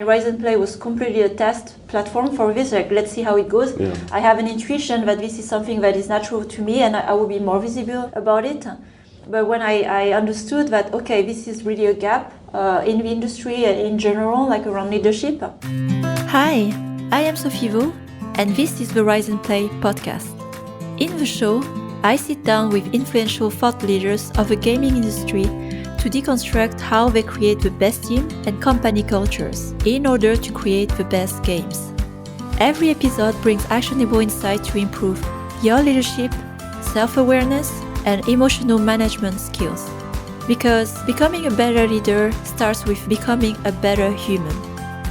Rise and Play was completely a test platform for this. Like, let's see how it goes. Yeah. I have an intuition that this is something that is natural to me, and I will be more visible about it. But when I understood that, okay, this is really a gap in the industry and in general, like around leadership. Hi, I am Sophie, and this is the Rise and Play podcast. In the show, I sit down with influential thought leaders of the gaming industry to deconstruct how they create the best team and company cultures in order to create the best games. Every episode brings actionable insight to improve your leadership, self-awareness, and emotional management skills. Because becoming a better leader starts with becoming a better human.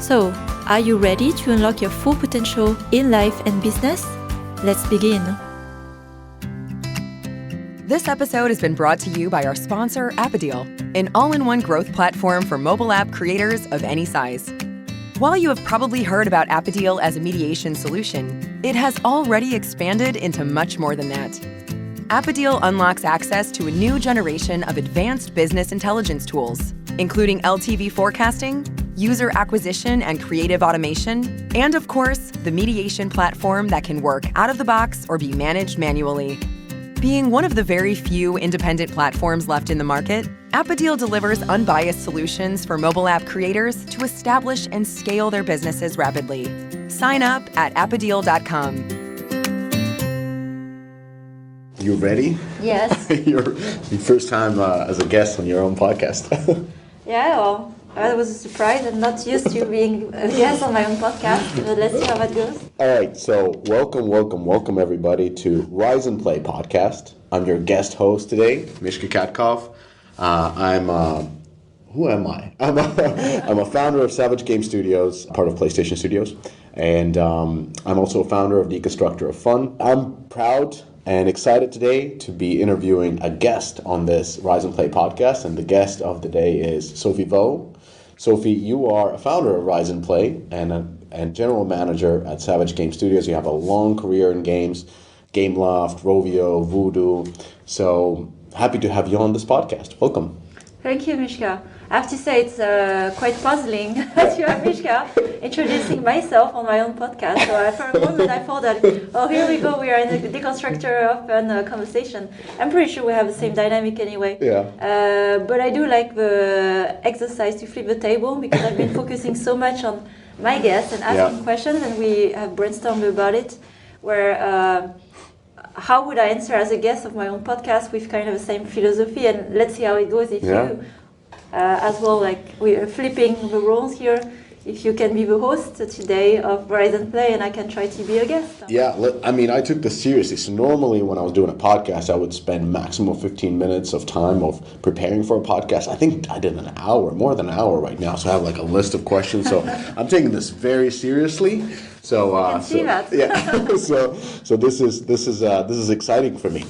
So, are you ready to unlock your full potential in life and business? Let's begin. This episode has been brought to you by our sponsor, Appadeal, an all-in-one growth platform for mobile app creators of any size. While you have probably heard about Appadeal as a mediation solution, it has already expanded into much more than that. Appadeal unlocks access to a new generation of advanced business intelligence tools, including LTV forecasting, user acquisition and creative automation, and of course, the mediation platform that can work out of the box or be managed manually. Being one of the very few independent platforms left in the market, Appadeal delivers unbiased solutions for mobile app creators to establish and scale their businesses rapidly. Sign up at appadeal.com. You ready? Yes. Your first time as a guest on your own podcast. Yeah, well, that was a surprise. I'm not used to being a guest on my own podcast, but let's see how that goes. All right, so welcome everybody to Rise and Play podcast. I'm your guest host today, Mishka. Who am I? I'm a founder of Savage Game Studios, part of PlayStation Studios, and I'm also a founder of Deconstructor of Fun. I'm proud and excited today to be interviewing a guest on this Rise and Play podcast, and the guest of the day is Sophie Vo. Sophie, you are a founder of Rise and Play and general manager at Savage Game Studios. You have a long career in games, Gameloft, Rovio, Voodoo. So happy to have you on this podcast. Welcome. Thank you, Mishka. I have to say it's quite puzzling that you have Mishka introducing myself on my own podcast. So for a moment I thought that, oh, here we go, we are in a deconstructor of a conversation. I'm pretty sure we have the same dynamic anyway. Yeah. But I do like the exercise to flip the table because I've been focusing so much on my guests and asking questions, and we have brainstormed about it, where how would I answer as a guest of my own podcast with kind of the same philosophy, and let's see how it goes if you as well, like we are flipping the roles here. If you can be the host today of Rise and Play, and I can try to be a guest. Yeah, I mean, I took this seriously. So normally when I was doing a podcast, I would spend maximum 15 minutes of time of preparing for a podcast. I think I did an hour, more than an hour right now. So I have like a list of questions. So I'm taking this very seriously. So I can see that. Yeah. so this is exciting for me.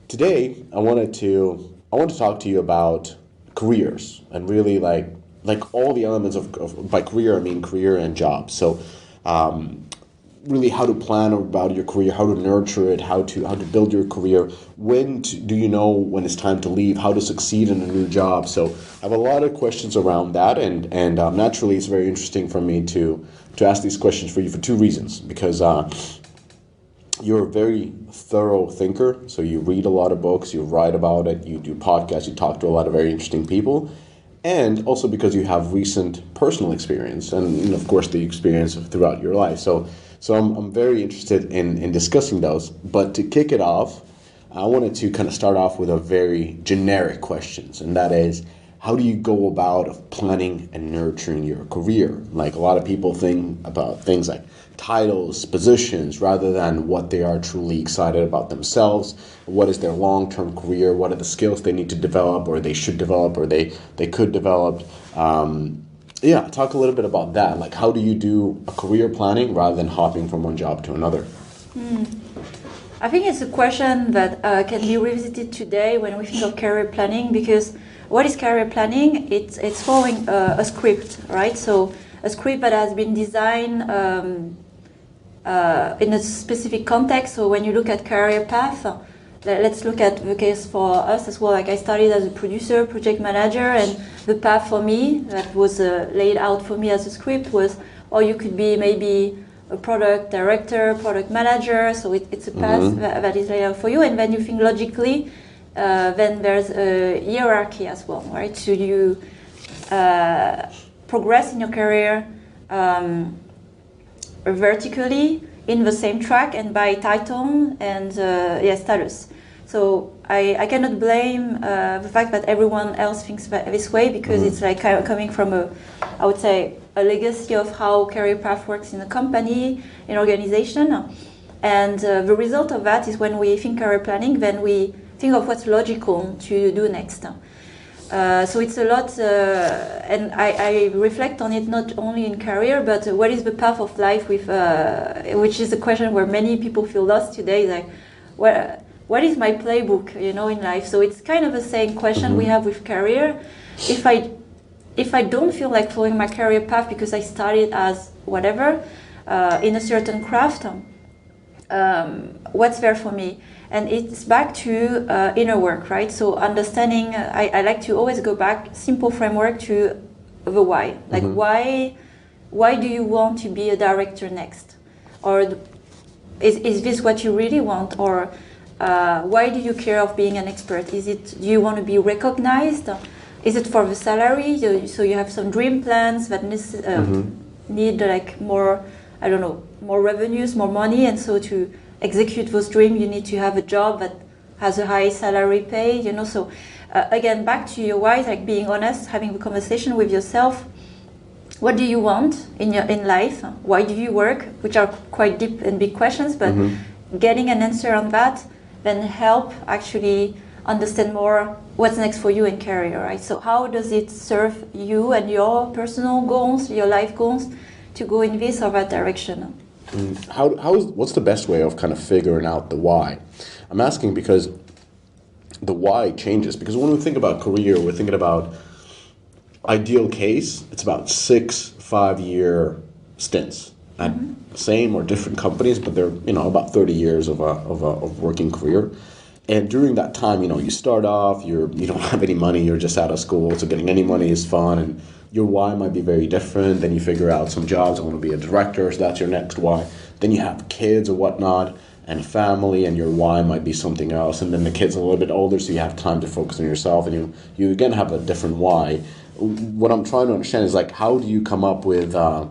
Today I want to talk to you about careers and really like all the elements of by career, I mean career and job. So really how to plan about your career, how to nurture it, how to build your career, do you know when it's time to leave, how to succeed in a new job. So I have a lot of questions around that, and naturally it's very interesting for me to ask these questions for you for two reasons. Because you're a very thorough thinker, so you read a lot of books, you write about it, you do podcasts, you talk to a lot of very interesting people, and also because you have recent personal experience and of course the experience throughout your life. So I'm very interested in discussing those. But to kick it off, I wanted to kind of start off with a very generic questions, and that is, how do you go about planning and nurturing your career? Like a lot of people think about things like titles, positions, rather than what they are truly excited about themselves. What is their long-term career? What are the skills they need to develop, or they should develop, or they could develop? Talk a little bit about that. Like, how do you do a career planning rather than hopping from one job to another? I think it's a question that can be revisited today when we think of career planning, because what is career planning? It's following a script, right? So a script that has been designed in a specific context. So when you look at career path, let's look at the case for us as well. Like I started as a producer, project manager, and the path for me that was laid out for me as a script was, or you could be maybe a product director, product manager. So it's a path that is laid out for you. And then you think logically, then there's a hierarchy as well, right? So you progress in your career vertically in the same track and by title and status. So I cannot blame the fact that everyone else thinks this way, because it's like coming from I would say, a legacy of how career path works in a company, in organization. And the result of that is when we think career planning, then we think of what's logical to do next. So it's a lot, and I reflect on it not only in career, but what is the path of life with, which is a question where many people feel lost today, like, what is my playbook, in life? So it's kind of the same question we have with career. If I don't feel like following my career path because I started as whatever, in a certain craft, what's there for me? And it's back to inner work, right? So understanding, I like to always go back, simple framework, to the why. Like why do you want to be a director next? Or is this what you really want? Or why do you care of being an expert? Do you want to be recognized? Is it for the salary? So you have some dream plans that need like more, I don't know, more revenues, more money, and so to execute those dreams, you need to have a job that has a high salary pay, So again, back to your why, like being honest, having a conversation with yourself. What do you want in life? Why do you work? Which are quite deep and big questions, but getting an answer on that then help actually understand more what's next for you in career, right? So how does it serve you and your personal goals, your life goals, to go in this or that direction? What's the best way of kind of figuring out the why? I'm asking because the why changes. Because when we think about career, we're thinking about ideal case. It's about 6-5 year stints at same or different companies, but they're about 30 years of working career. And during that time, you start off, you don't have any money, you're just out of school, so getting any money is fun, and your why might be very different. Then you figure out some jobs, I want to be a director, so that's your next why. Then you have kids or whatnot, and family, and your why might be something else. And then the kids are a little bit older, so you have time to focus on yourself, and you again have a different why. What I'm trying to understand is, like, how do you come up with a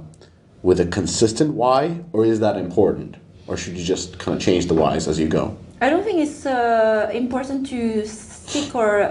consistent why, or is that important? Or should you just kind of change the whys as you go? I don't think it's important to stick or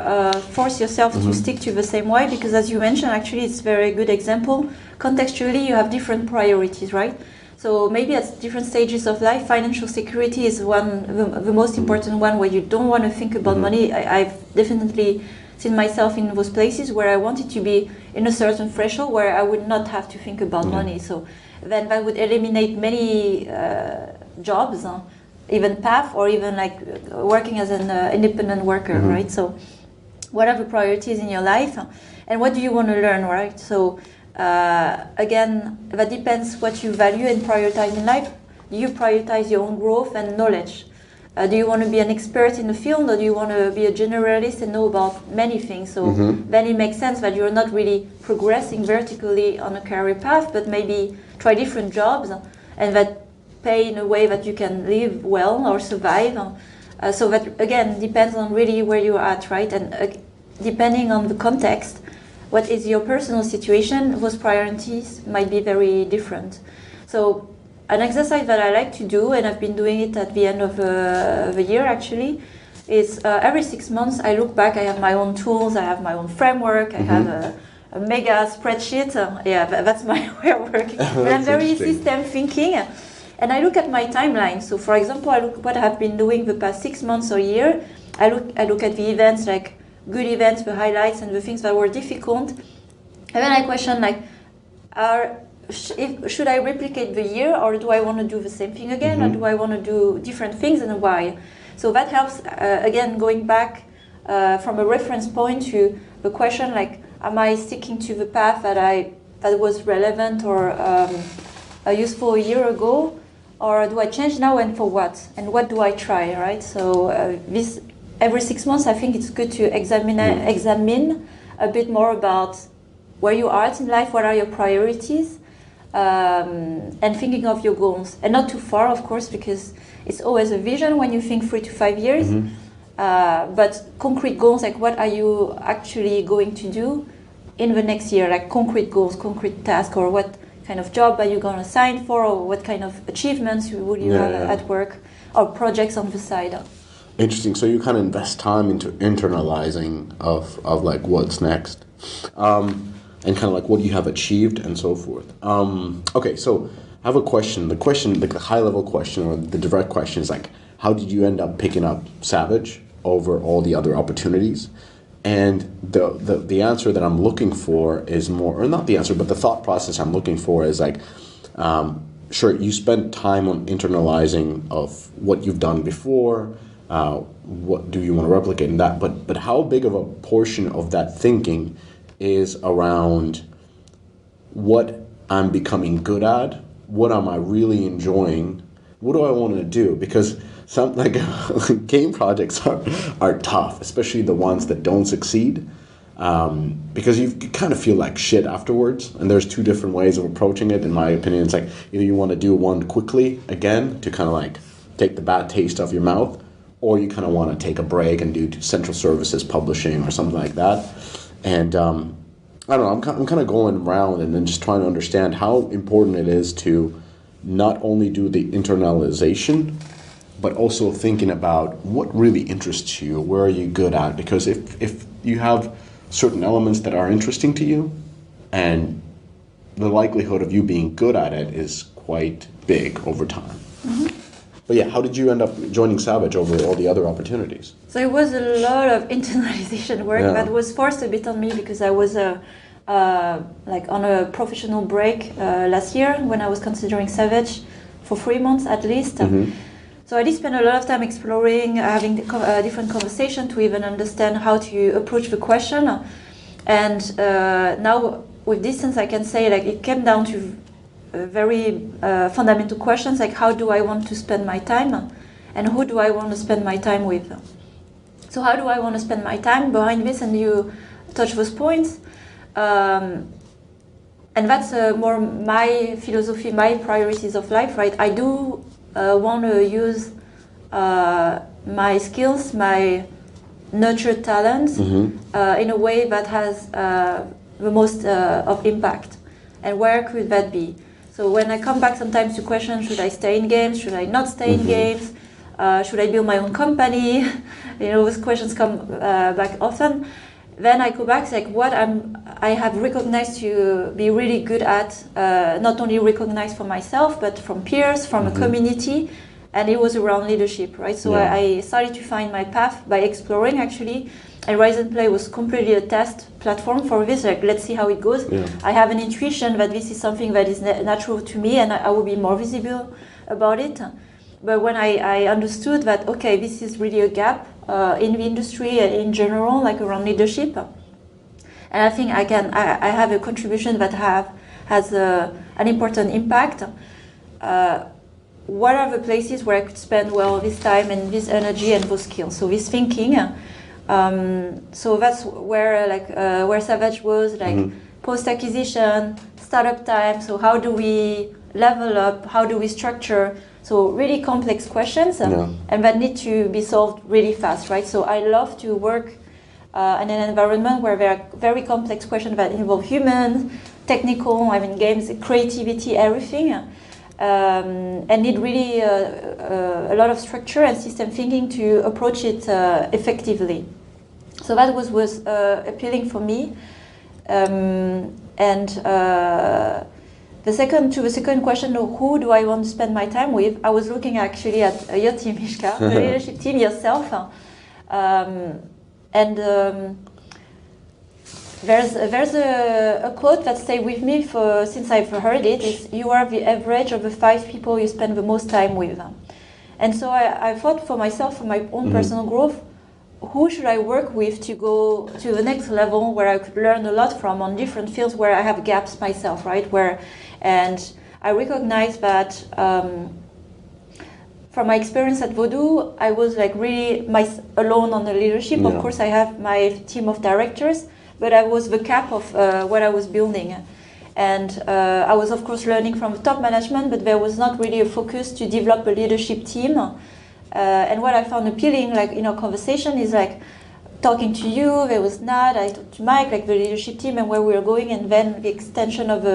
force yourself to stick to the same why, because as you mentioned, actually it's a very good example. Contextually, you have different priorities, right? So maybe at different stages of life, financial security is the most important one, where you don't want to think about money. I've definitely seen myself in those places where I wanted to be in a certain threshold where I would not have to think about money. So then that would eliminate many jobs, even path, or even like working as an independent worker, right? So what are the priorities in your life, and what do you want to learn, right? So again, that depends what you value and prioritize in life. Do you prioritize your own growth and knowledge? Do you want to be an expert in the field, or do you want to be a generalist and know about many things? So then it makes sense that you're not really progressing vertically on a career path, but maybe try different jobs and that pay in a way that you can live well or survive. So that, again, depends on really where you're at, right? And depending on the context, what is your personal situation, those priorities might be very different. So an exercise that I like to do, and I've been doing it at the end of the year actually, is every 6 months I look back. I have my own tools, I have my own framework, I have a mega spreadsheet. That's my way of working. But I'm very system thinking. And I look at my timeline. So for example, I look what I've been doing the past 6 months or year. I look at the events, like good events, the highlights, and the things that were difficult. And then I question, like, should I replicate the year, or do I want to do the same thing again, or do I want to do different things, and why? So that helps, again, going back from a reference point to the question, like, am I sticking to the path that was relevant or useful a year ago? or do I change now and for what? And what do I try, right? So this every 6 months, I think it's good to examine a bit more about where you are in life, what are your priorities, and thinking of your goals. And not too far, of course, because it's always a vision when you think 3 to 5 years. But concrete goals, like what are you actually going to do in the next year? Like concrete goals, concrete tasks, or what kind of job are you going to sign for, or what kind of achievements will you have at work, or projects on the side. Interesting. So you kind of invest time into internalizing of like what's next, and kind of like what you have achieved and so forth. Okay, so I have a question. The question, like the high level question or the direct question is like, how did you end up picking up Savage over all the other opportunities? And the answer that I'm looking for is more, or not the answer, but the thought process I'm looking for is like, sure, you spent time on internalizing of what you've done before, what do you want to replicate in that, but how big of a portion of that thinking is around what I'm becoming good at, what am I really enjoying, what do I want to do? Because some like game projects are tough, especially the ones that don't succeed, because you kind of feel like shit afterwards. And there's two different ways of approaching it, in my opinion. It's like either you want to do one quickly again to kind of like take the bad taste off your mouth, or you kind of want to take a break and do central services publishing or something like that. And I don't know, I'm kind of going around and then just trying to understand how important it is to not only do the internalization, but also thinking about what really interests you, where are you good at? Because if you have certain elements that are interesting to you, and the likelihood of you being good at it is quite big over time. But yeah, how did you end up joining Savage over all the other opportunities? So it was a lot of internalization work that was forced a bit on me because I was like on a professional break last year when I was considering Savage for 3 months at least. So I did spend a lot of time exploring, having different conversations to even understand how to approach the question. And now with distance, I can say like it came down to very fundamental questions like how do I want to spend my time and who do I want to spend my time with. So how do I want to spend my time behind this, and you touch those points. And that's more my philosophy, my priorities of life, right? I do want to use my skills, my nurtured talents in a way that has the most of impact. And where could that be? So when I come back sometimes to questions, should I stay in games? Should I not stay in games? Should I build my own company? You know, those questions come back often. Then I go back, like what I have recognized to be really good at, not only recognized for myself, but from peers, from a community, and it was around leadership, right? So I started to find my path by exploring actually, and Rise and Play was completely a test platform for this, like let's see how it goes. I have an intuition that this is something that is natural to me, and I will be more visible about it. But when I understood that, okay, this is really a gap in the industry and in general, like around leadership, and I think I have a contribution that has an important impact. What are the places where I could spend this time and this energy and those skills? So this thinking. So that's where Savage was, like post acquisition, startup time. So how do we level up? How do we structure? So really complex questions, and that need to be solved really fast, right? So I love to work in an environment where there are very complex questions that involve humans, technical, games, creativity, everything, and need really a lot of structure and system thinking to approach it effectively. So that was appealing for me, and. The second question, who do I want to spend my time with? I was looking actually at your team, Mishka, the leadership team, yourself, and there's a quote that stayed with me since I've heard it. Is you are the average of the 5 people you spend the most time with, and so I thought for myself, for my own personal growth, who should I work with to go to the next level where I could learn a lot from on different fields where I have gaps myself, right? And I recognize that from my experience at Voodoo, I was like really alone on the leadership. Of course, I have my team of directors, but I was the cap of what I was building. And I was, of course, learning from the top management, but there was not really a focus to develop a leadership team. And what I found appealing, like in our conversation, is like talking to you. There was Nad, I talked to Mike, like the leadership team and where we were going, and then the extension of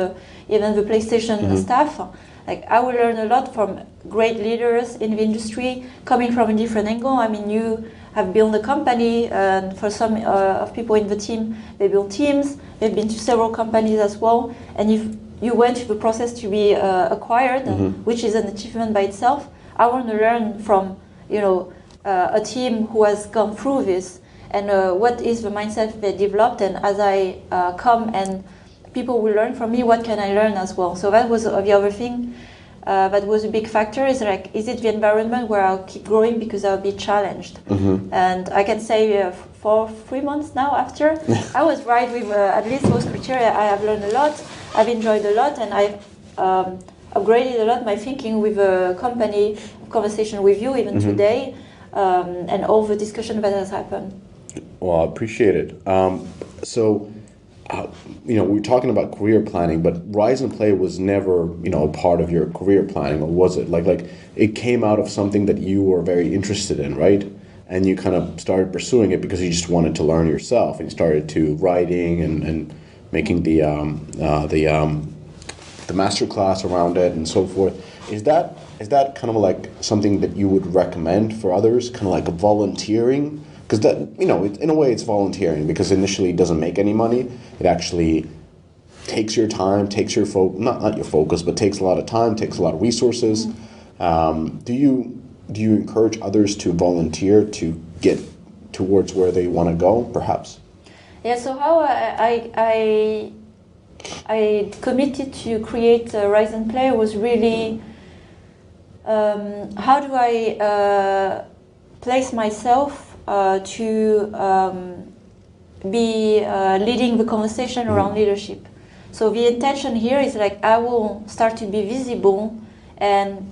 even the PlayStation staff. Like I will learn a lot from great leaders in the industry, coming from a different angle. I mean, you have built a company, and for some of people in the team, they build teams. They've been to several companies as well. And if you went through the process to be acquired, which is an achievement by itself, I want to learn from, a team who has gone through this, and what is the mindset they developed. And as I come and people will learn from me, what can I learn as well? So that was the other thing that was a big factor, is like, is it the environment where I'll keep growing because I'll be challenged? And I can say for 3 months now after, I was right with at least those criteria. I have learned a lot, I've enjoyed a lot, and I've upgraded a lot my thinking with a company, conversation with you even today, and all the discussion that has happened. Well, I appreciate it. We're talking about career planning, but Rise and Play was never, a part of your career planning, or was it? Like it came out of something that you were very interested in, right? And you kind of started pursuing it because you just wanted to learn yourself, and you started to writing and making the master class around it and so forth. Is that kind of like something that you would recommend for others, kind of like a volunteering? Because that, in a way it's volunteering, because initially it doesn't make any money. It actually takes your time, takes your not your focus, but takes a lot of time, takes a lot of resources. Do you encourage others to volunteer to get towards where they want to go, perhaps? Yeah. So how I committed to create Rise and Play was really how do I place myself to be leading the conversation around leadership. So the intention here is like I will start to be visible and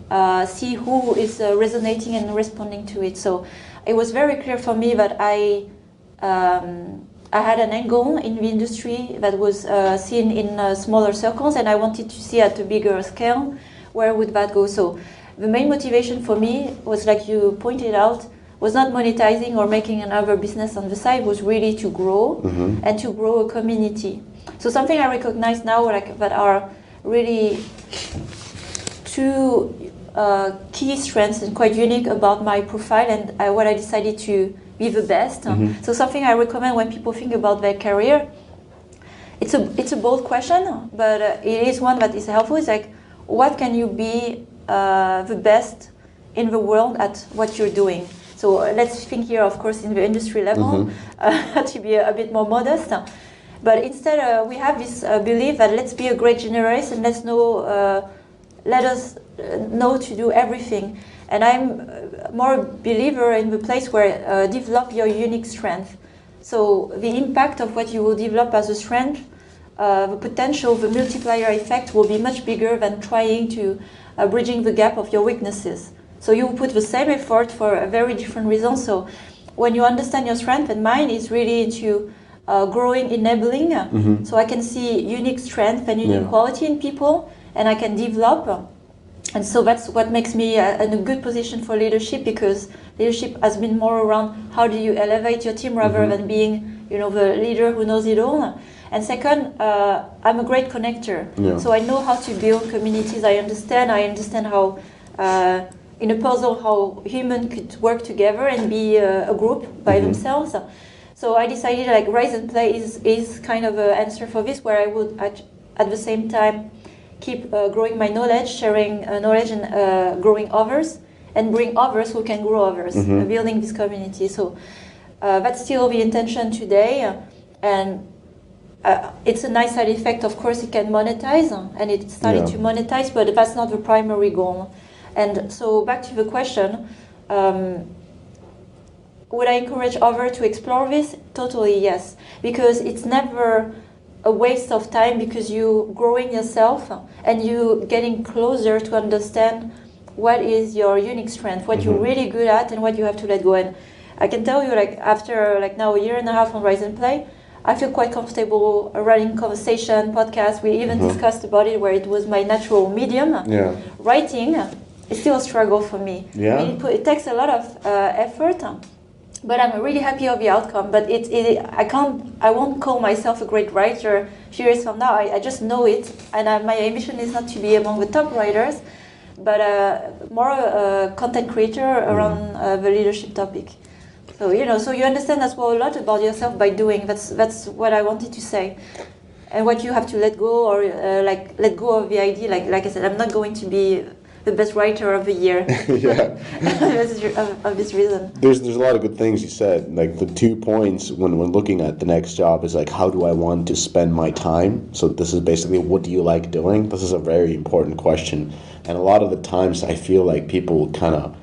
see who is resonating and responding to it. So it was very clear for me that I had an angle in the industry that was seen in smaller circles, and I wanted to see at a bigger scale where would that go. So the main motivation for me was, like you pointed out, was not monetizing or making another business on the side, was really to grow and to grow a community. So something I recognize now, like that are really two key strengths and quite unique about my profile and what I decided to be the best. So something I recommend when people think about their career, it's a bold question, but it is one that is helpful. It's like, what can you be the best in the world at what you're doing? So let's think here, of course, in the industry level, to be a bit more modest. But instead, we have this belief that let's be a great generalist and let us know to do everything. And I'm more a believer in the place where develop your unique strength. So the impact of what you will develop as a strength, the potential, the multiplier effect will be much bigger than trying to bridging the gap of your weaknesses. So you put the same effort for a very different reason. So when you understand your strength, and mine is really into growing, enabling. So I can see unique strength and unique quality in people, and I can develop. And so that's what makes me in a good position for leadership, because leadership has been more around how do you elevate your team rather than being, the leader who knows it all. And second, I'm a great connector. So I know how to build communities. I understand how in a puzzle how human could work together and be a group by themselves. So I decided like Rise and Play is kind of an answer for this, where I would at the same time keep growing my knowledge, sharing knowledge and growing others, and bring others who can grow others, building this community. So that's still the intention today. And it's a nice side effect. Of course, it can monetize, and it started to monetize, but that's not the primary goal. And so back to the question, would I encourage others to explore this? Totally yes, because it's never a waste of time, because you growing yourself and you getting closer to understand what is your unique strength, what you're really good at, and what you have to let go. And I can tell you, like after like now a year and a half on Rise and Play, I feel quite comfortable running conversation, podcasts. We even discussed about it where it was my natural medium. Yeah. Writing is still a struggle for me. Yeah. It takes a lot of effort, but I'm really happy of the outcome. But I won't call myself a great writer a few years from now. I just know it, and my ambition is not to be among the top writers, but more a content creator around the leadership topic. So so you understand as well a lot about yourself by doing. That's what I wanted to say, and what you have to let go, or let go of the idea. Like I said, I'm not going to be the best writer of the year. Yeah. of this reason. There's a lot of good things you said. Like the 2 points when looking at the next job is like, how do I want to spend my time? So this is basically, what do you like doing? This is a very important question, and a lot of the times I feel like people kind of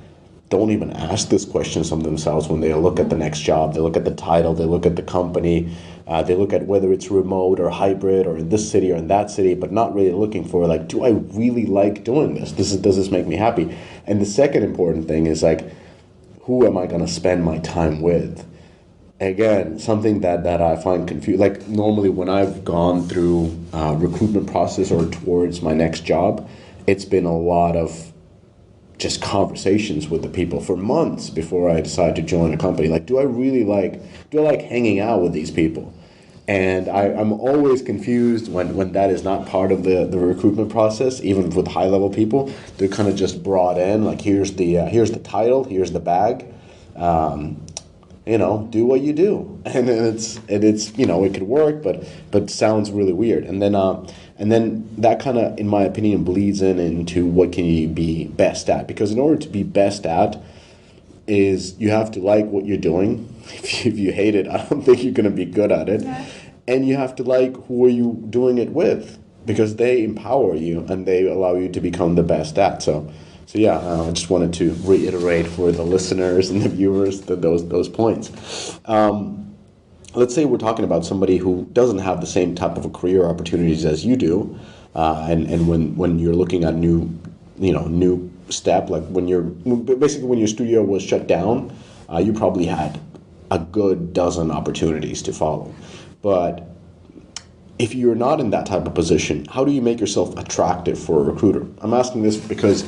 don't even ask this questions of themselves when they look at the next job. They look at the title, they look at the company, they look at whether it's remote or hybrid or in this city or in that city, but not really looking for like, do I really like doing this? Does this make me happy? And the second important thing is like, who am I going to spend my time with? Again, something that I find confusing. Like normally when I've gone through recruitment process or towards my next job, it's been a lot of just conversations with the people for months before I decide to join a company. Like, do I like hanging out with these people? And I'm always confused when that is not part of the recruitment process, even with high level people. They're kind of just brought in, like, here's the title, here's the bag, do what you do. And it's it could work, but sounds really weird. And then that kind of, in my opinion, bleeds into what can you be best at. Because in order to be best at, is you have to like what you're doing. If you hate it, I don't think you're going to be good at it. Yeah. And you have to like who are you doing it with, because they empower you and they allow you to become the best at. So yeah, I just wanted to reiterate for the listeners and the viewers those points. Let's say we're talking about somebody who doesn't have the same type of career opportunities as you do, and when you're looking at new step, like when your studio was shut down, you probably had a good dozen opportunities to follow. But if you're not in that type of position, how do you make yourself attractive for a recruiter? I'm asking this because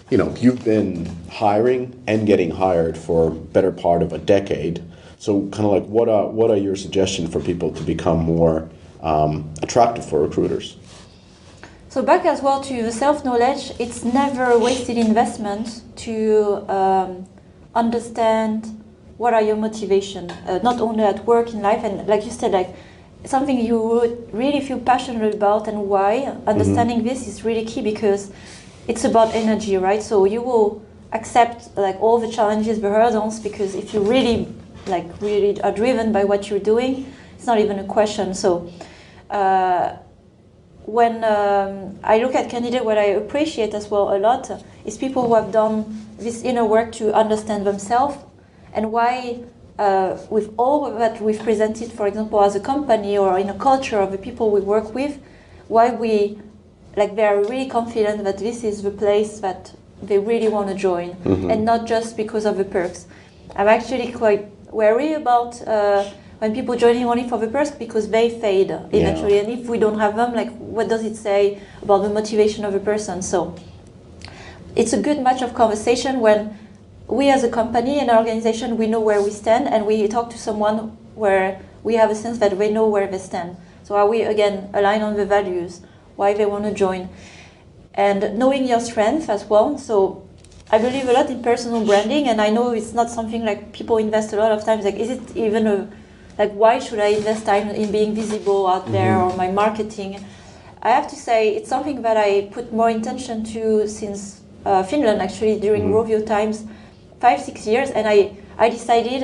you've been hiring and getting hired for a better part of a decade. So kind of like, what are your suggestions for people to become more attractive for recruiters? So back as well to the self-knowledge, it's never a wasted investment to understand what are your motivation, not only at work, in life, and like you said, like something you would really feel passionate about and why. Understanding this is really key because it's about energy, right? So you will accept like all the challenges, the hurdles, because if you really are driven by what you're doing, it's not even a question. So when I look at candidates, what I appreciate as well a lot is people who have done this inner work to understand themselves and why, with all that we've presented, for example, as a company or in a culture of the people we work with, why they are really confident that this is the place that they really want to join, and not just because of the perks. I'm actually quite wary about when people joining only for the perks, because they fade eventually. Yeah. And if we don't have them, like, what does it say about the motivation of a person? So it's a good match of conversation when we as a company and an organization, we know where we stand, and we talk to someone where we have a sense that they know where they stand. So are we, again, aligned on the values, why they want to join? And knowing your strength as well. So I believe a lot in personal branding, and I know it's not something like people invest a lot of time. Like, is it even why should I invest time in being visible out there or my marketing? I have to say it's something that I put more intention to since Finland, actually, during Rovio times, 5-6 years, and I decided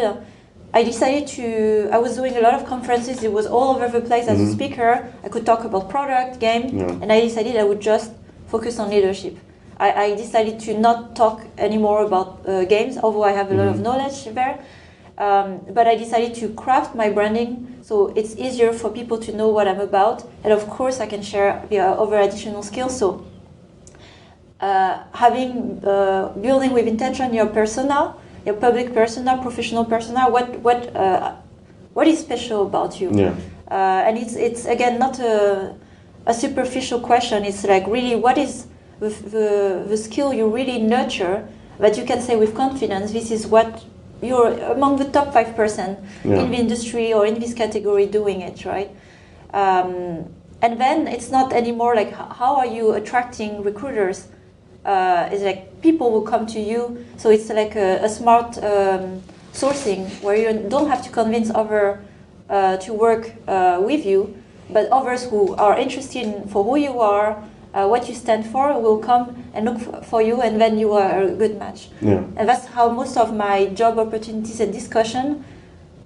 to. I was doing a lot of conferences. It was all over the place as a speaker. I could talk about product, game, and I decided I would just focus on leadership. I decided to not talk anymore about games, although I have a lot of knowledge there. But I decided to craft my branding so it's easier for people to know what I'm about. And of course, I can share the other additional skills. So having building with intention your persona, your public persona, professional persona. What is special about you? Yeah. And it's again not a superficial question. It's like really what is the skill you really nurture that you can say with confidence. This is what you're among the top 5% in the industry or in this category doing it, right? And then it's not anymore like how are you attracting recruiters? It's like people will come to you. So it's like a smart sourcing where you don't have to convince others to work with you, but others who are interested for who you are, what you stand for, will come and look for you, and then you are a good match. Yeah. And that's how most of my job opportunities and discussion,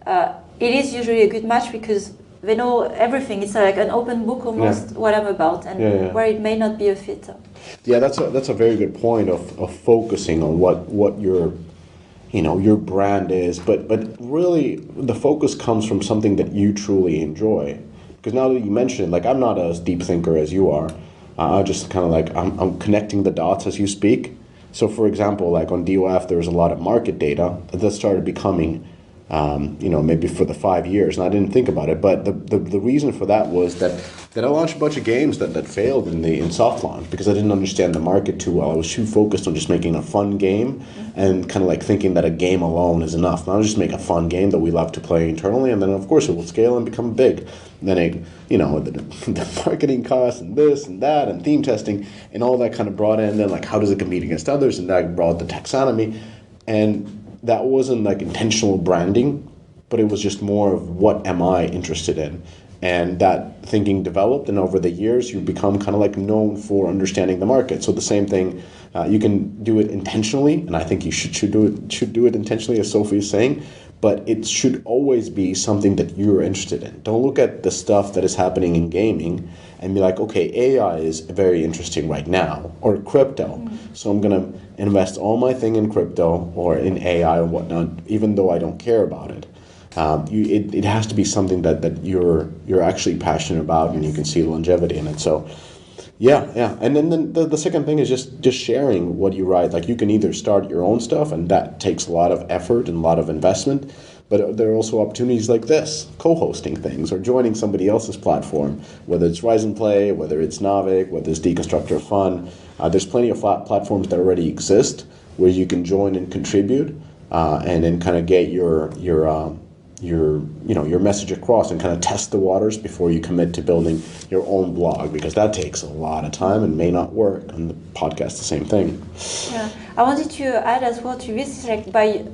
it is usually a good match because they know everything. It's like an open book almost what I'm about, and where it may not be a fit. Yeah, that's a very good point of focusing on what your brand is, but really the focus comes from something that you truly enjoy. Because now that you mention it, like I'm not as deep thinker as you are. I just kind of like I'm connecting the dots as you speak. So for example, like on DOF, there's a lot of market data that started becoming, maybe for the 5 years, and I didn't think about it. But the reason for that was that I launched a bunch of games that failed in soft launch because I didn't understand the market too well. I was too focused on just making a fun game and kind of like thinking that a game alone is enough. And I was just make a fun game that we love to play internally, and then of course it will scale and become big. And then the marketing costs and this and that and theme testing and all that kind of brought in. Then like how does it compete against others? And that brought the taxonomy, and that wasn't like intentional branding, but it was just more of what am I interested in. And that thinking developed, and over the years you become kind of like known for understanding the market. So the same thing, you can do it intentionally, and I think you should do it intentionally, as Sophie is saying, but it should always be something that you're interested in. Don't look at the stuff that is happening in gaming and be like, okay, AI is very interesting right now, or crypto, so I'm gonna invest all my thing in crypto or in AI or whatnot, even though I don't care about it. It has to be something that you're actually passionate about, and you can see longevity in it. So yeah. And then the second thing is just sharing what you write. Like you can either start your own stuff, and that takes a lot of effort and a lot of investment, but there are also opportunities like this, co-hosting things or joining somebody else's platform, whether it's Rise and Play, whether it's Navic, whether it's Deconstructor Fun. There's plenty of platforms that already exist where you can join and contribute, and then kind of get your message across and kind of test the waters before you commit to building your own blog, because that takes a lot of time and may not work. And the podcast, the same thing. Yeah, I wanted to add as well to this, like by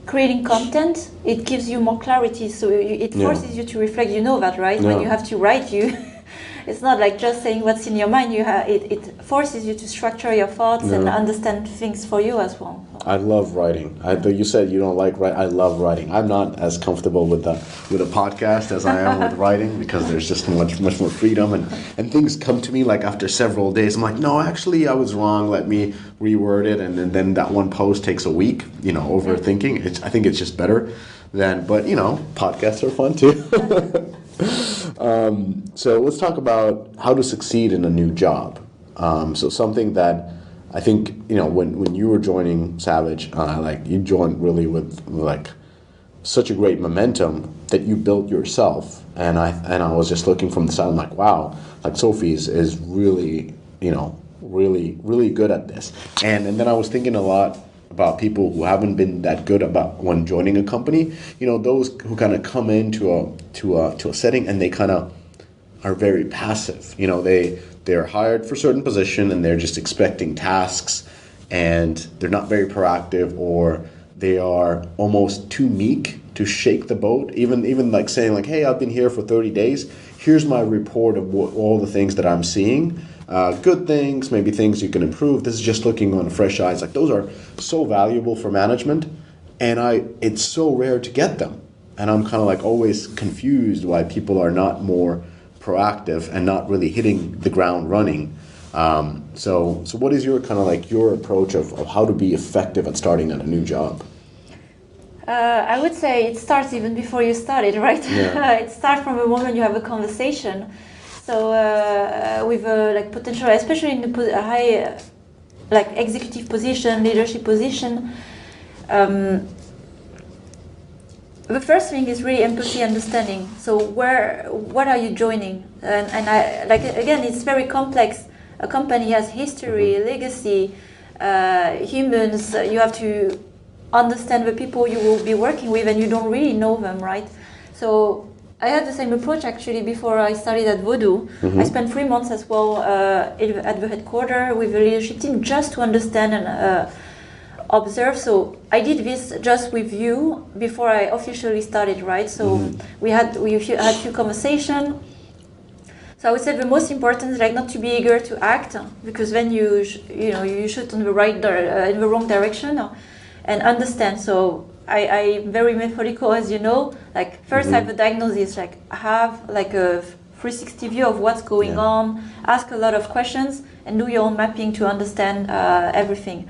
creating content, it gives you more clarity. So it forces you to reflect. You know that, right? When you have to write, it's not like just saying what's in your mind. It forces you to structure your thoughts and understand things for you as well. I love writing. You said you don't like writing. I love writing. I'm not as comfortable with a podcast as I am with writing, because there's just much more freedom, and things come to me like after several days. I'm like, no, actually I was wrong. Let me reword it, and then that one post takes a week. Overthinking. I think it's just better than. But podcasts are fun too. So let's talk about how to succeed in a new job. So something that I think, when you were joining Savage, you joined really with like such a great momentum that you built yourself. And I was just looking from the side, I'm like, wow, like Sophie is really, really, really good at this. And then I was thinking a lot about people who haven't been that good about when joining a company, those who kind of come into a setting and they kind of are very passive. They're hired for a certain position and they're just expecting tasks, and they're not very proactive, or they are almost too meek to shake the boat. Even like saying like, hey, I've been here for 30 days. Here's my report of all the things that I'm seeing. Good things, maybe things you can improve. This is just looking on fresh eyes. Like those are so valuable for management, and it's so rare to get them. And I'm kind of like always confused why people are not more proactive and not really hitting the ground running. So what is your kind of like your approach of how to be effective at starting at a new job? I would say it starts even before you started, right? Yeah. It starts from the moment you have a conversation. So with like potential, especially in the like executive position, leadership position. The first thing is really empathy, understanding. So what are you joining? And I like, again, it's very complex. A company has history, legacy, humans. You have to understand the people you will be working with, and you don't really know them, right? So I had the same approach actually before I started at Voodoo. I spent 3 months as well at the headquarters with the leadership team just to understand and observe. So I did this just with you before I officially started, right? So we had a few conversations. So I would say the most important is like not to be eager to act, because then you shoot in the in the wrong direction, and understand. So I'm very methodical, as you know. Like first I have a diagnosis, like have like a 360 view of what's going on, ask a lot of questions, and do your own mapping to understand everything,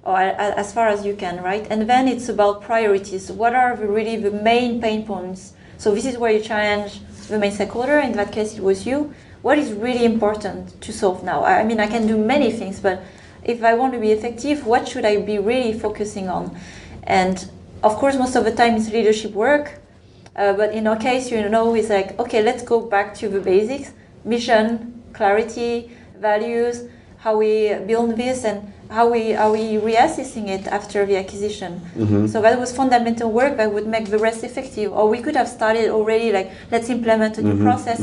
or as far as you can, right? And then it's about priorities. What are really the main pain points? So this is where you challenge the main stakeholder. In that case, it was you. What is really important to solve now? I mean, I can do many things, but if I want to be effective, what should I be really focusing on? And of course, most of the time it's leadership work. But in our case, it's like, okay, let's go back to the basics: mission, clarity, values, how we build this, and how we reassessing it after the acquisition. So that was fundamental work that would make the rest effective. Or we could have started already, like, let's implement a new process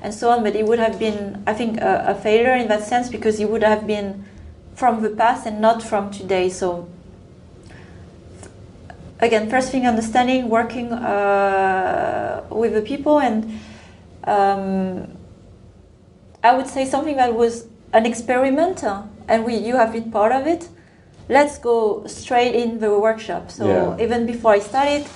and so on, but it would have been, I think, a failure in that sense, because it would have been from the past and not from today. So again, first thing, understanding, working with the people, and I would say something that was an experiment, and you have been part of it. Let's go straight in the workshop. So even before I started,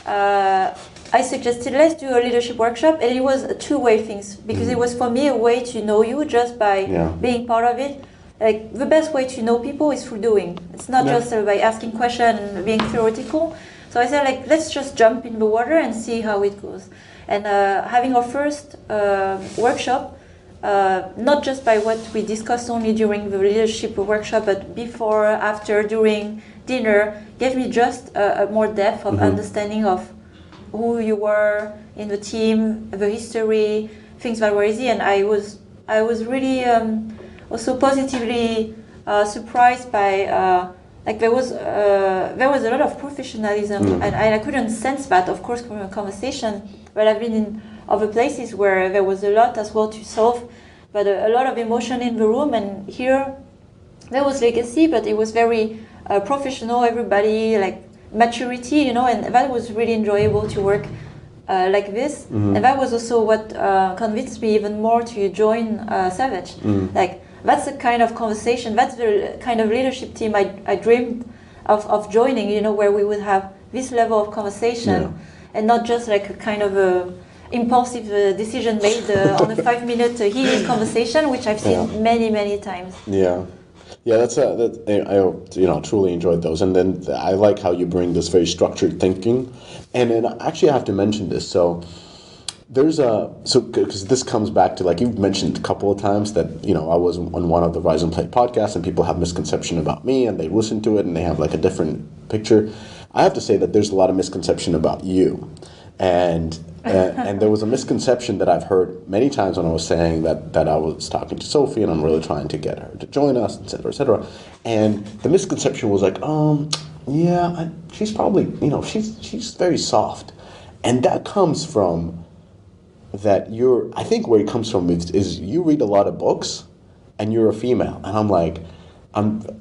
I suggested let's do a leadership workshop, and it was a two-way thing, because it was for me a way to know you just by being part of it. Like the best way to know people is through doing. It's not just by asking questions and being theoretical. So I said, like, let's just jump in the water and see how it goes. And having our first workshop, not just by what we discussed only during the leadership workshop, but before, after, during dinner, gave me just a more depth of understanding of who you were in the team, the history, things that were easy. And I was really also positively surprised by like there was a lot of professionalism, and I couldn't sense that, of course, from a conversation. But I've been in other places where there was a lot as well to solve, but a lot of emotion in the room. And here there was legacy, but it was very professional. Everybody, like, maturity, and that was really enjoyable to work like this. And that was also what convinced me even more to join Savage. Like, that's the kind of conversation, that's the kind of leadership team I dreamed of joining, where we would have this level of conversation, and not just like a kind of a impulsive decision made on a 5-minute heated conversation, which I've seen many times. I truly enjoyed those. And then I like how you bring this very structured thinking, and actually I have to mention this. So there's because this comes back to, like, you've mentioned a couple of times that I was on one of the Rise and Play podcasts, and people have misconception about me, and they listen to it and they have like a different picture. I have to say that there's a lot of misconception about you, and there was a misconception that I've heard many times when I was saying that I was talking to Sophie and I'm really trying to get her to join us, etc., etc. And the misconception was like, she's probably, she's very soft, and that comes from that I think where it comes from is you read a lot of books and you're a female, and I'm like,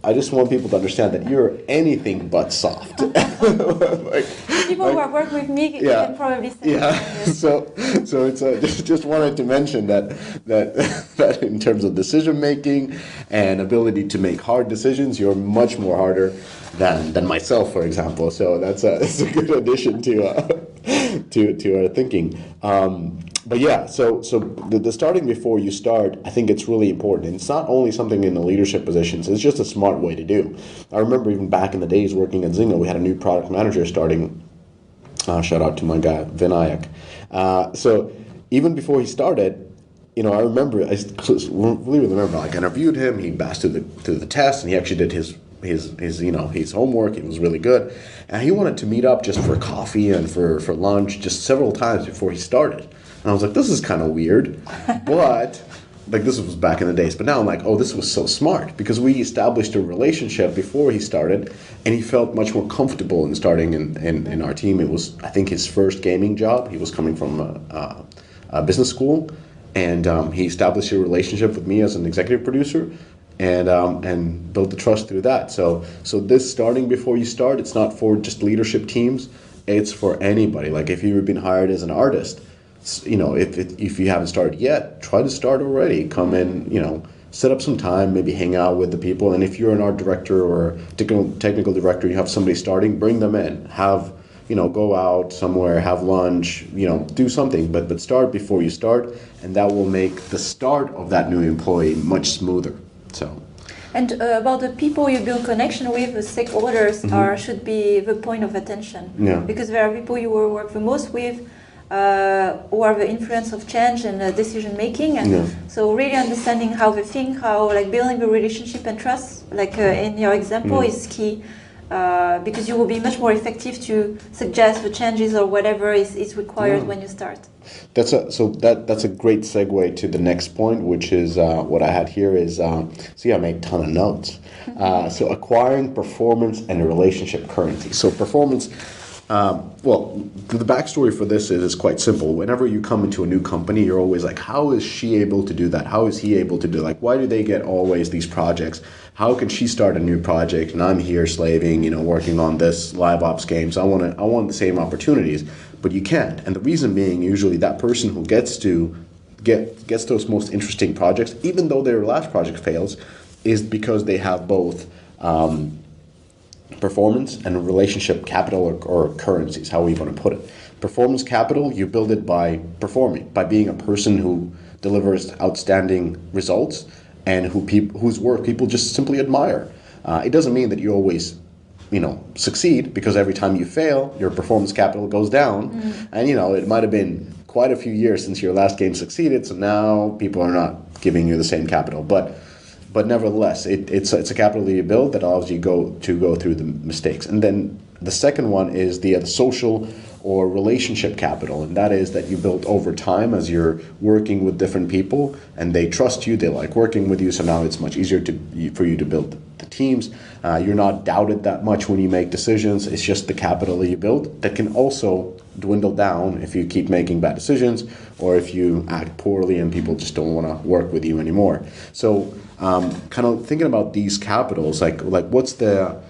I just want people to understand that you're anything but soft. People who work with me can probably say that. So it's just wanted to mention that in terms of decision making and ability to make hard decisions, you're much more harder than myself, for example. So that's a good addition to our thinking. But yeah, so the starting before you start, I think it's really important. And it's not only something in the leadership positions, it's just a smart way to do. I remember even back in the days working at Zynga, we had a new product manager starting. Shout out to my guy, Vinayak. So even before he started, I remember, I really remember, like I interviewed him, he passed through the test, and he actually did his homework. It was really good, and he wanted to meet up just for coffee and for lunch just several times before he started. And I was like, this is kind of weird, but like this was back in the days. But now I'm like, oh, this was so smart because we established a relationship before he started, and he felt much more comfortable in starting in our team. It was, I think, his first gaming job. He was coming from a business school, and he established a relationship with me as an executive producer, and built the trust through that. So this starting before you start, it's not for just leadership teams. It's for anybody. Like if you've been hired as an artist, if you haven't started yet, try to start already. Come in, set up some time, maybe hang out with the people. And if you're an art director or technical director, you have somebody starting, bring them in. Go out somewhere, have lunch, do something. But start before you start, and that will make the start of that new employee much smoother. So. And about the people you build connection with, the stakeholders should be the point of attention. Yeah. Because there are people you will work the most with, who are the influence of change and decision making, and so really understanding how they think, how like building the relationship and trust, like in your example, is key, because you will be much more effective to suggest the changes or whatever is required when you start. That's a great segue to the next point, which is what I had here is see, I made a ton of notes. So acquiring performance and relationship currency. So performance. The backstory for this is quite simple. Whenever you come into a new company, you're always like, how is she able to do that? How is he able to do like, why do they get always these projects? How can she start a new project and I'm here slaving, working on this live ops game? So I want the same opportunities, but you can't. And the reason being, usually that person who gets those most interesting projects, even though their last project fails, is because they have both performance and relationship capital or currencies, how we want to put it. Performance capital, you build it by performing, by being a person who delivers outstanding results and whose work people just simply admire. It doesn't mean that you always succeed, because every time you fail, your performance capital goes down. And it might have been quite a few years since your last game succeeded, so now people are not giving you the same capital. But nevertheless, it's a capital that you build that allows you to go through the mistakes. And then the second one is the social or relationship capital, and that is that you build over time as you're working with different people, and they trust you, they like working with you, so now it's much easier for you to build the teams. You're not doubted that much when you make decisions. It's just the capital that you build that can also dwindle down if you keep making bad decisions or if you act poorly and people just don't want to work with you anymore. So kind of thinking about these capitals, like what's the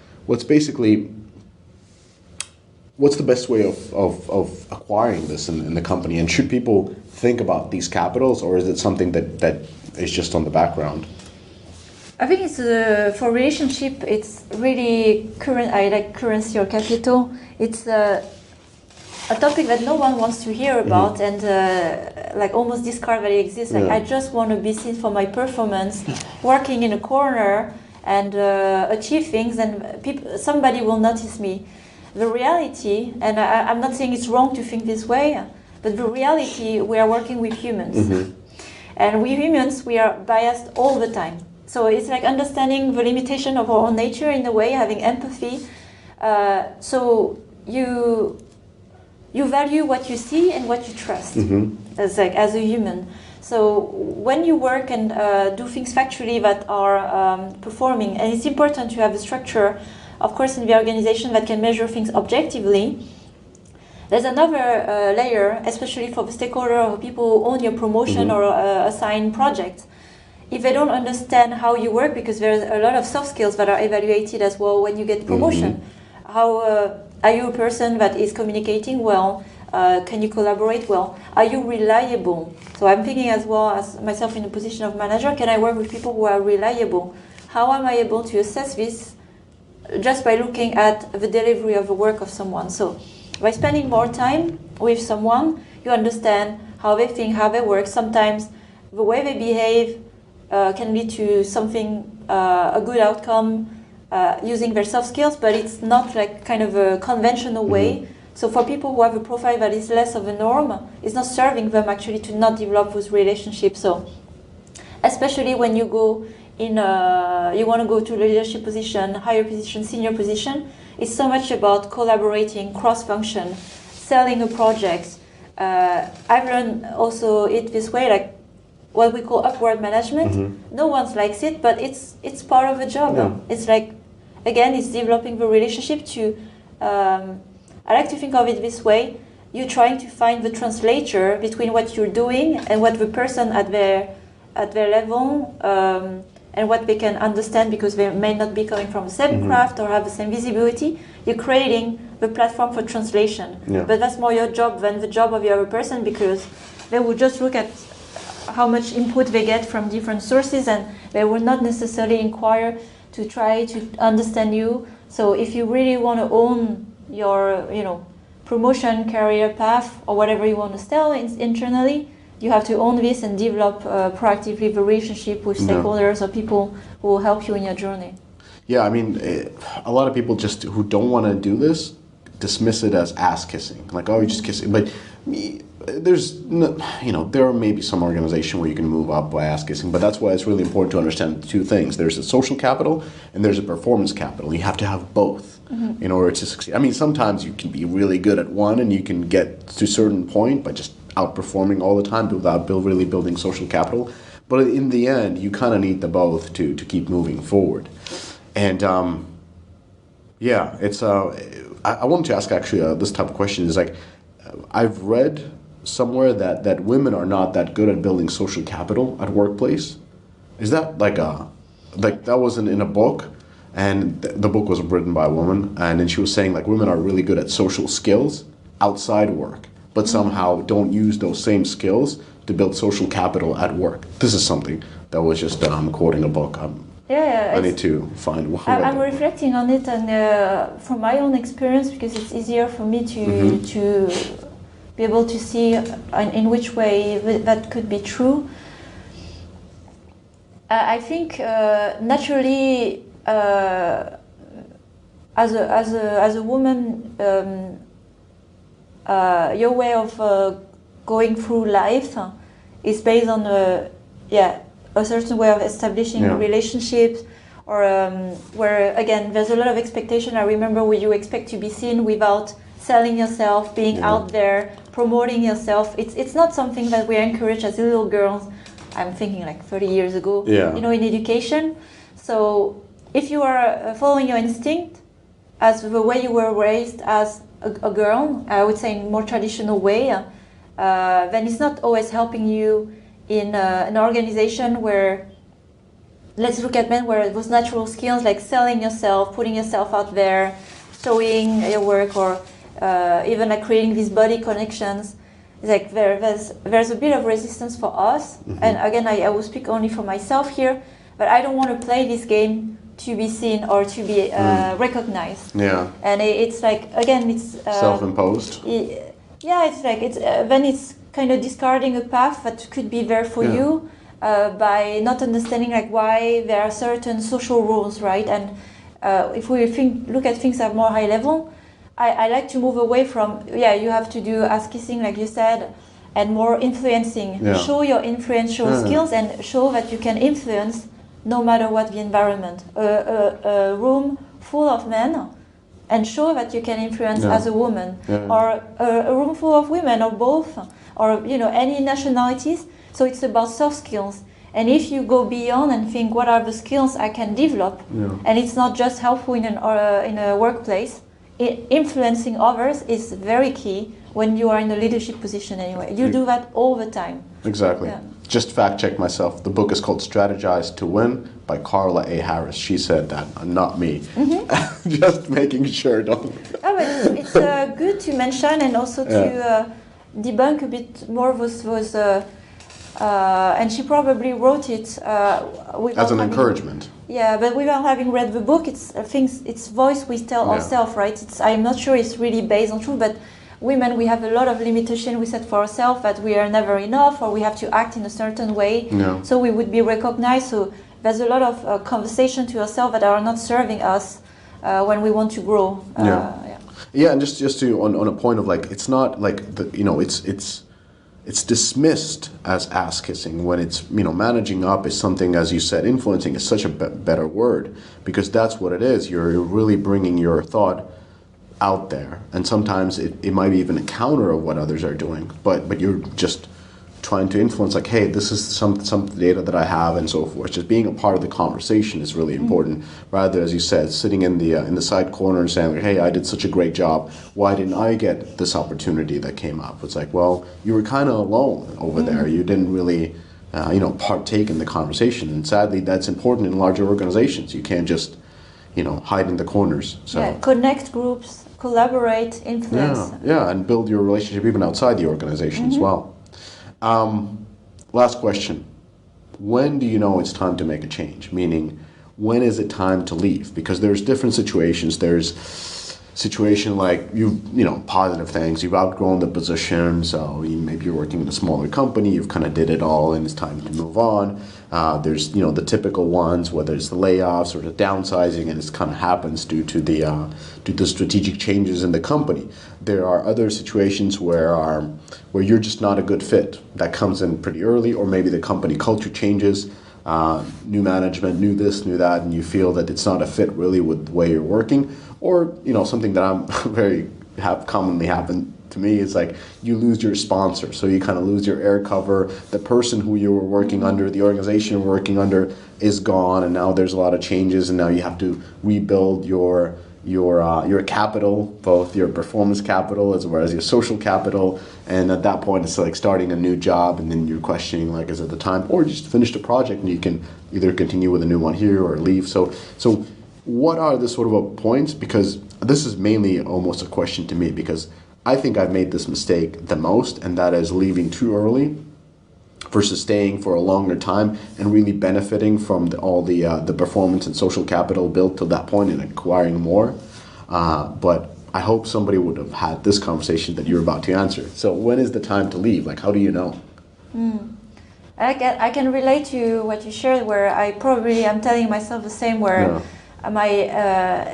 best way of acquiring this in the company, and should people think about these capitals, or is it something that is just on the background? I think it's for relationship. It's really currency or capital. It's a topic that no one wants to hear about, and almost discard that it exists. I just want to be seen for my performance, working in a corner and achieve things, and somebody will notice me. The reality, and I'm not saying it's wrong to think this way, but the reality, we are working with humans, and we humans, we are biased all the time. So it's like understanding the limitation of our own nature in a way, having empathy. So you value what you see and what you trust as a human. So when you work and do things factually that are performing, and it's important to have a structure, of course, in the organization that can measure things objectively. There's another layer, especially for the stakeholder or people who own your promotion or assign projects. If they don't understand how you work, because there's a lot of soft skills that are evaluated as well when you get promotion. How are you a person that is communicating well? Can you collaborate well? Are you reliable? So I'm thinking as well as myself in the position of manager, can I work with people who are reliable? How am I able to assess this? Just by looking at the delivery of the work of someone. So by spending more time with someone, you understand how they think, how they work. Sometimes the way they behave can lead to something, a good outcome using their soft skills, but it's not like kind of a conventional way So for people who have a profile that is less of a norm, it's not serving them actually to not develop those relationships. So especially when you go in, you want to go to leadership position, higher position, senior position, it's so much about collaborating, cross-function, selling a project. I've learned also it this way, like what we call upward management. No one likes it, but it's part of a job. Yeah. It's like, again, it's developing the relationship to, I like to think of it this way, you're trying to find the translator between what you're doing and what the person at their level and what they can understand, because they may not be coming from the same craft or have the same visibility. You're creating the platform for translation. Yeah. But that's more your job than the job of the other person, because they will just look at how much input they get from different sources, and they will not necessarily inquire to try to understand you. So if you really want to own your, promotion, career path, or whatever you want to sell internally, you have to own this and develop proactively the relationship with stakeholders or people who will help you in your journey. Yeah, I mean, a lot of people just who don't want to do this dismiss it as ass kissing. Like, oh, you're just kissing. But there's, there are maybe some organization where you can move up by ass kissing, but that's why it's really important to understand two things. There's a social capital and there's a performance capital. You have to have both in order to succeed. I mean, sometimes you can be really good at one and you can get to a certain point by just outperforming all the time without really building social capital. But in the end, you kind of need the both to keep moving forward. And it's I wanted to ask actually this type of question is like, I've read somewhere that women are not that good at building social capital at workplace. Is that like that was in a book, and the book was written by a woman, and then she was saying like women are really good at social skills outside work, but somehow don't use those same skills to build social capital at work. This is something that was just quoting a book. I need to find one. I'm reflecting on it, and from my own experience, because it's easier for me to be able to see in which way that could be true. I think naturally, as a woman, your way of going through life is based on a certain way of establishing relationships, or where again there's a lot of expectation. I remember where you expect to be seen without selling yourself, being out there, promoting yourself. It's not something that we encourage as little girls. I'm thinking like 30 years ago, in education. So if you are following your instinct as the way you were raised as a girl, I would say in a more traditional way, then it's not always helping you in an organization where, let's look at men, where those natural skills like selling yourself, putting yourself out there, showing your work, or even like creating these body connections, like there's a bit of resistance for us. And again, I will speak only for myself here, but I don't want to play this game to be seen or to be recognized. And it's like, again, it's self-imposed. It's like then it's kind of discarding a path that could be there for you by not understanding like why there are certain social rules, right? And if we look at things at more high level, I like to move away from you have to do ass kissing like you said, and more influencing. Show your influential skills and show that you can influence no matter what the environment. A room full of men, and show that you can influence as a woman, or a room full of women, or both, or any nationalities. So it's about soft skills. And if you go beyond and think, what are the skills I can develop, and it's not just helpful in a workplace, influencing others is very key when you are in a leadership position anyway. You do that all the time. Exactly. Just fact check myself. The book is called Strategize to Win by Carla A. Harris. She said that, not me. Just making sure. But it's good to mention, and also to debunk a bit more those and she probably wrote it as an encouragement. Yeah, but without having read the book, it's voice we tell ourselves, right? I'm not sure it's really based on truth, but women, we have a lot of limitation we set for ourselves, that we are never enough, or we have to act in a certain way, so we would be recognized. So there's a lot of conversation to ourselves that are not serving us when we want to grow. Yeah, and just to on a point of like, it's not like it's dismissed as ass kissing when it's managing up is something, as you said, influencing is such a better word, because that's what it is. You're really bringing your thought out there, and sometimes it might be even a counter of what others are doing, but you're just trying to influence, like, hey, this is some data that I have, and so forth. Just being a part of the conversation is really important, rather, as you said, sitting in the side corner and saying, like, hey, I did such a great job, why didn't I get this opportunity that came up? It's like, well, you were kind of alone over there. You didn't really partake in the conversation, and sadly that's important in larger organizations. You can't just hide in the corners. So yeah, connect groups, collaborate, influence. Yeah, and build your relationship even outside the organization as well. Last question. When do you know it's time to make a change? Meaning, when is it time to leave? Because there's different situations. There's situation like positive things. You've outgrown the position, so maybe you're working in a smaller company. You've kind of did it all, and it's time to move on. There's the typical ones, whether it's the layoffs or the downsizing, and it kind of happens due to the strategic changes in the company. There are other situations where you're just not a good fit. That comes in pretty early, or maybe the company culture changes, new management, new this, new that, and you feel that it's not a fit really with the way you're working. Or something that I'm commonly happen to me is like you lose your sponsor, so you kind of lose your air cover. The person who you were working under, the organization you're working under, is gone, and now there's a lot of changes, and now you have to rebuild your capital, both your performance capital as well as your social capital. And at that point, it's like starting a new job, and then you're questioning, like, is it the time, or just finish the project and you can either continue with a new one here or leave. So what are the sort of points? Because this is mainly almost a question to me, because I think I've made this mistake the most, and that is leaving too early versus staying for a longer time and really benefiting from all the performance and social capital built to that point and acquiring more. But I hope somebody would have had this conversation that you're about to answer. So when is the time to leave? Like, how do you know? I can relate to what you shared, where I probably am telling myself the same, where my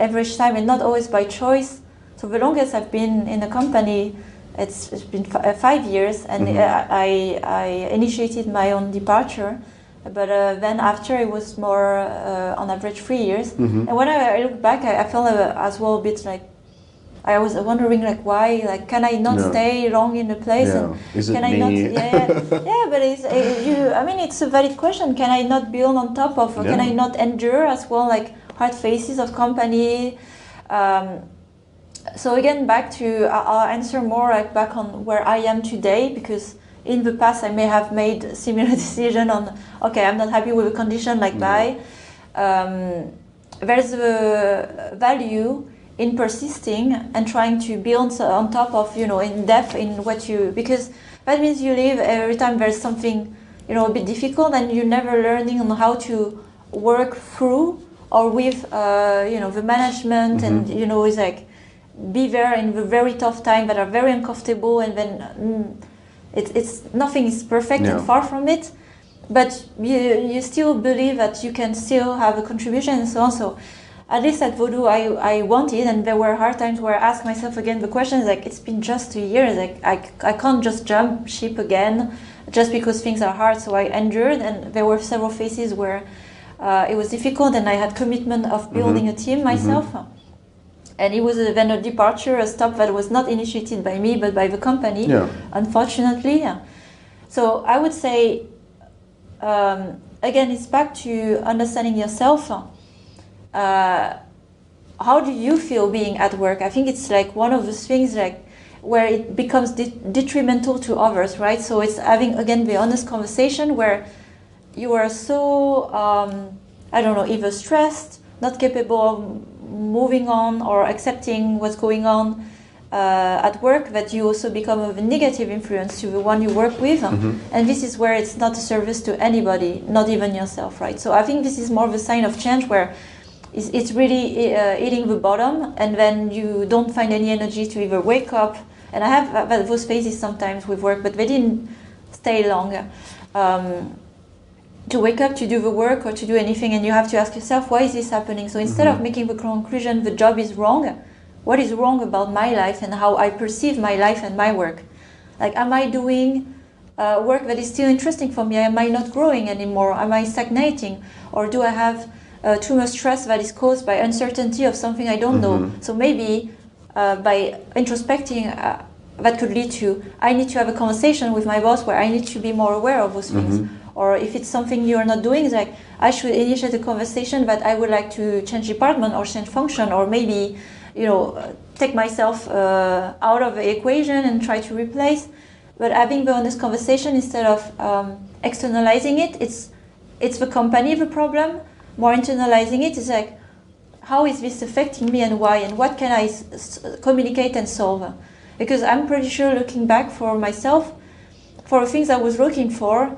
average time, and not always by choice. So the longest I've been in a company, it's been 5 years, and I initiated my own departure. But then after, it was more on average 3 years. And when I look back, I felt as well a bit like, I was wondering, like, why, like, can I not stay long in a place? Yeah. And is it can me? I not? Yeah, but it's a valid question. Can I not build on top of, or can I not endure as well, like, hard phases of company? So again, back to, I'll answer more like back on where I am today, because in the past I may have made a similar decision on, okay, I'm not happy with a condition, like bye. There's a value in persisting and trying to build on top of, in depth in what you, because that means you live every time there's something, a bit difficult, and you're never learning on how to work through or with, the management, and, it's like, be there in the very tough time that are very uncomfortable, and then it's nothing is perfect and far from it, but you still believe that you can still have a contribution and so on. So at least at Voodoo, I wanted, and there were hard times where I asked myself again the question, like, it's been just 2 years, like I can't just jump ship again just because things are hard. So I endured, and there were several phases where it was difficult, and I had commitment of building a team myself. And it was then a departure, a stop that was not initiated by me, but by the company, unfortunately. So I would say, again, it's back to understanding yourself. How do you feel being at work? I think it's like one of those things, like, where it becomes detrimental to others, right? So it's having, again, the honest conversation where you are so, either stressed, not capable of moving on or accepting what's going on at work, that you also become a negative influence to the one you work with. And this is where it's not a service to anybody, not even yourself, right? So I think this is more of a sign of change, where it's really hitting the bottom, and then you don't find any energy to either wake up. And I have those phases sometimes with work, but they didn't stay long. To wake up to do the work or to do anything, and you have to ask yourself, why is this happening? So instead of making the conclusion the job is wrong, what is wrong about my life and how I perceive my life and my work. Like, am I doing work that is still interesting for me? Am I not growing anymore? Am I stagnating? Or do I have too much stress that is caused by uncertainty of something I don't know? So maybe by introspecting, that could lead to, I need to have a conversation with my boss where I need to be more aware of those things. Or if it's something you're not doing, it's like, I should initiate a conversation that I would like to change department or change function, or maybe, take myself out of the equation and try to replace. But having the honest conversation instead of externalizing it, it's the company the problem. More internalizing it is like, how is this affecting me and why, and what can I communicate and solve? Because I'm pretty sure, looking back for myself, for the things I was looking for,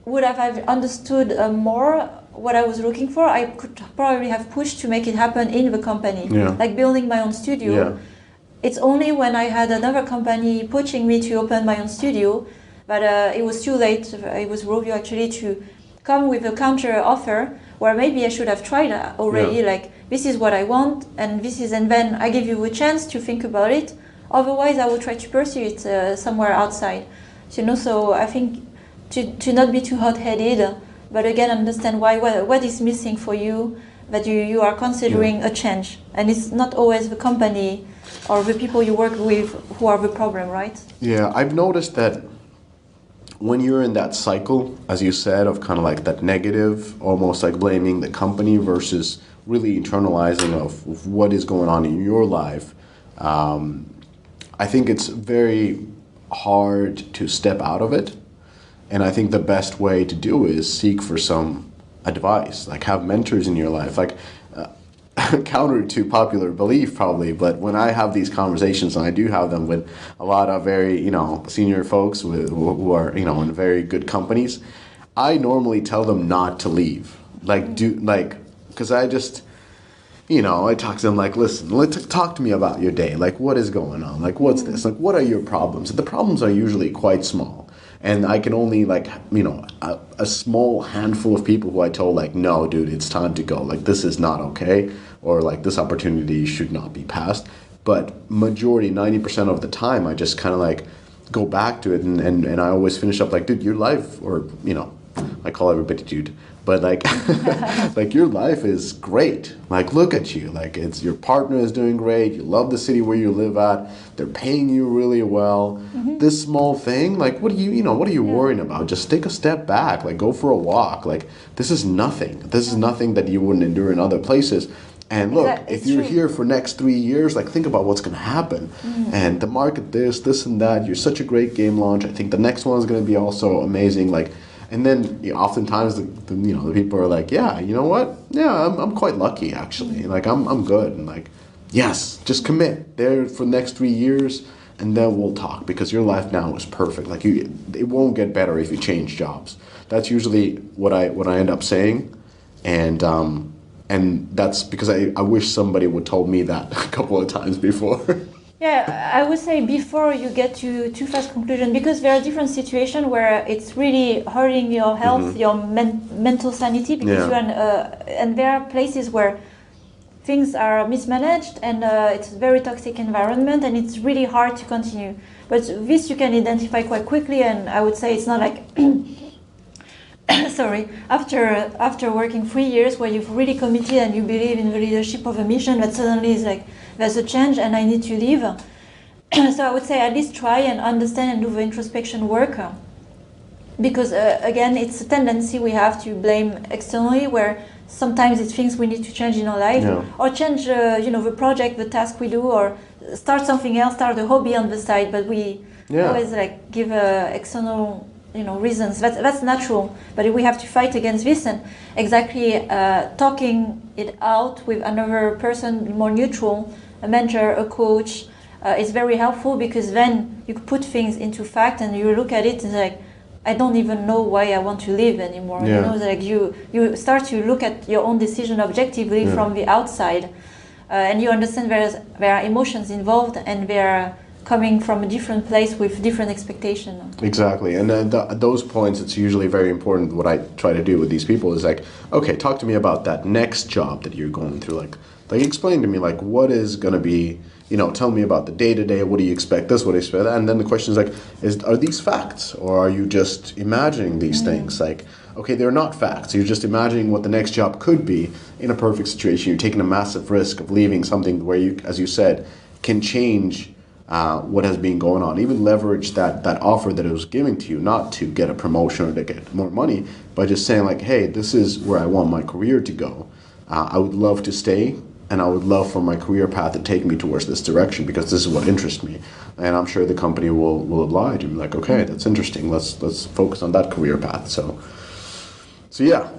would have I understood more what I was looking for, I could probably have pushed to make it happen in the company. Like building my own studio. It's only when I had another company pushing me to open my own studio, but it was too late. It was Voodoo actually to come with a counter offer where maybe I should have tried already. Like, this is what I want, and then I give you a chance to think about it. Otherwise, I will try to pursue it somewhere outside. So I think to not be too hot-headed, but again understand what is missing for you, that you are considering a change, and it's not always the company or the people you work with who are the problem, right? Yeah, I've noticed that when you're in that cycle, as you said, of kind of like that negative, almost like blaming the company versus really internalizing of what is going on in your life, I think it's very hard to step out of it. And I think the best way to do is seek for some advice, like have mentors in your life. Like, counter to popular belief probably, but when I have these conversations, and I do have them with a lot of very, senior folks who are, in very good companies, I normally tell them not to leave. Because I just, I talk to them like, listen, talk to me about your day. Like, what is going on? Like, what's this? Like, what are your problems? And the problems are usually quite small. And I can only, a small handful of people who I told, like, no, dude, it's time to go. Like, this is not okay. Or, like, this opportunity should not be passed. But majority, 90% of the time, I just kind of, like, go back to it. And I always finish up, like, dude, your life, or, I call everybody dude. But, like, like, your life is great. Like, look at you. Like, your partner is doing great. You love the city where you live at. They're paying you really well. This small thing, like, what are you worrying about? Just take a step back. Like, go for a walk. Like, this is nothing. This is nothing that you wouldn't endure in other places. And look, if you're here for next 3 years, like, think about what's going to happen. And the market, this and that. You're such a great game launch. I think the next one is going to be also amazing. Like, and then oftentimes the people are like, yeah, you know what? Yeah, I'm quite lucky actually. Like, I'm good. And like, yes, just commit there for the next 3 years, and then we'll talk, because your life now is perfect. Like, it won't get better if you change jobs. That's usually what I end up saying, and that's because I wish somebody would told me that a couple of times before. Yeah, I would say before you get to too fast conclusion, because there are different situations where it's really hurting your health, your mental sanity, because you're and there are places where things are mismanaged and it's a very toxic environment, and it's really hard to continue. But this you can identify quite quickly, and I would say it's not like sorry, after working 3 years where you've really committed and you believe in the leadership of a mission, that suddenly is like, there's a change and I need to leave. So I would say at least try and understand and do the introspection work. Because again, it's a tendency we have to blame externally, where sometimes it's things we need to change in our life, or change the project, the task we do, or start something else, start a hobby on the side, but we always like give external reasons. That's natural, but we have to fight against this, and exactly talking it out with another person, more neutral, a mentor, a coach, is very helpful, because then you put things into fact and you look at it and like, I don't even know why I want to live anymore. Like you start to look at your own decision objectively from the outside, and you understand there are emotions involved, and they're coming from a different place with different expectations. Exactly, and at those points, it's usually very important. What I try to do with these people is like, okay, talk to me about that next job that you're going through. Like, Like, explain to me, like, what is going to be, tell me about the day-to-day, what do you expect this, what do you expect that? And then the question is like, are these facts, or are you just imagining these things? Like, okay, they're not facts. You're just imagining what the next job could be in a perfect situation. You're taking a massive risk of leaving something where you, as you said, can change what has been going on. Even leverage that offer that it was giving to you, not to get a promotion or to get more money, but just saying like, hey, this is where I want my career to go. I would love to stay, and I would love for my career path to take me towards this direction because this is what interests me. And I'm sure the company will oblige and be like, okay, that's interesting. Let's focus on that career path. So yeah,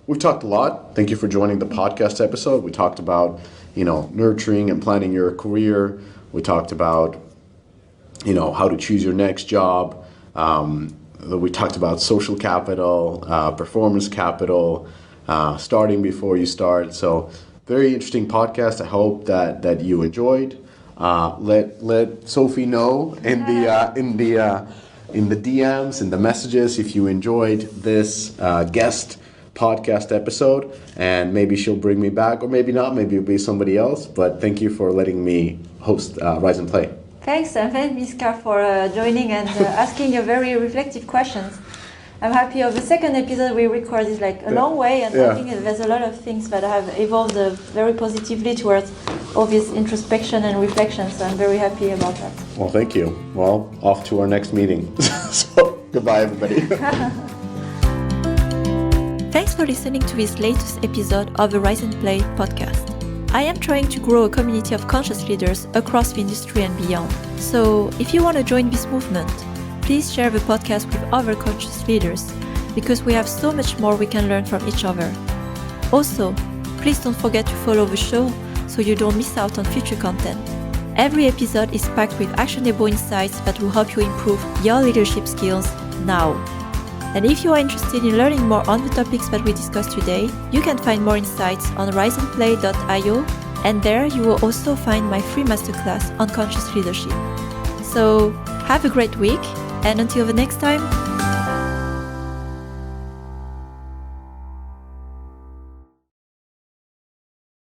we've talked a lot. Thank you for joining the podcast episode. We talked about, nurturing and planning your career. We talked about, how to choose your next job. We talked about social capital, performance capital, starting before you start. So very interesting podcast. I hope that you enjoyed. Let Sophie know in the DMs, in the messages, if you enjoyed this guest podcast episode, and maybe she'll bring me back, or maybe not. Maybe it'll be somebody else. But thank you for letting me host Rise and Play. Thanks, and thanks, Mishka, for joining and asking your very reflective questions. I'm happy of the second episode we record is like a long way, and I think there's a lot of things that have evolved very positively towards all this introspection and reflection, so I'm very happy about that. Well, thank you. Well, off to our next meeting. So, goodbye, everybody. Thanks for listening to this latest episode of the Rise and Play podcast. I am trying to grow a community of conscious leaders across the industry and beyond. So, if you want to join this movement, please share the podcast with other conscious leaders, because we have so much more we can learn from each other. Also, please don't forget to follow the show so you don't miss out on future content. Every episode is packed with actionable insights that will help you improve your leadership skills now. And if you are interested in learning more on the topics that we discussed today, you can find more insights on riseandplay.io, and there you will also find my free masterclass on conscious leadership. So, have a great week, and until the next time,